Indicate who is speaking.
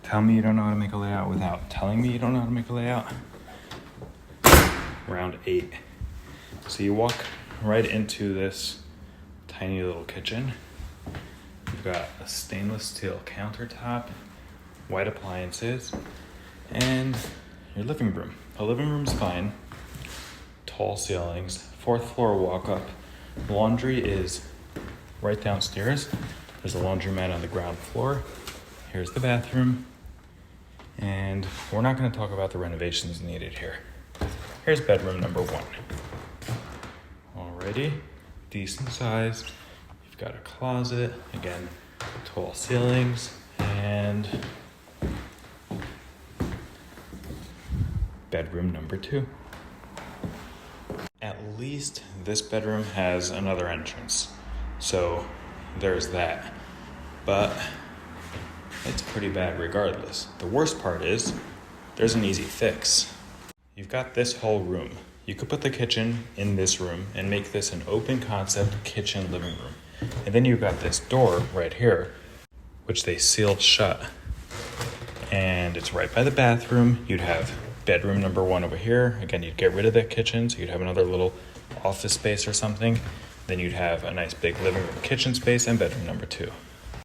Speaker 1: Tell me you don't know how to make a layout without telling me you don't know how to make a layout. Round 8. So you walk right into this tiny little kitchen. You've got a stainless steel countertop, white appliances, and your living room. The living room's fine. Tall ceilings, 4th floor walk up. Laundry is right downstairs. There's a laundromat on the ground floor. Here's the bathroom. And we're not going to talk about the renovations needed here. Here's bedroom number 1. Alrighty, decent size. You've got a closet, again, tall ceilings, and bedroom number 2. At least this bedroom has another entrance, so there's that. But it's pretty bad regardless. The worst part is there's an easy fix. You've got this whole room. You could put the kitchen in this room and make this an open concept kitchen living room. And then you've got this door right here, which they sealed shut. And it's right by the bathroom. You'd have bedroom number 1 over here. Again, you'd get rid of that kitchen, so you'd have another little office space or something. Then you'd have a nice big living room kitchen space and bedroom number 2.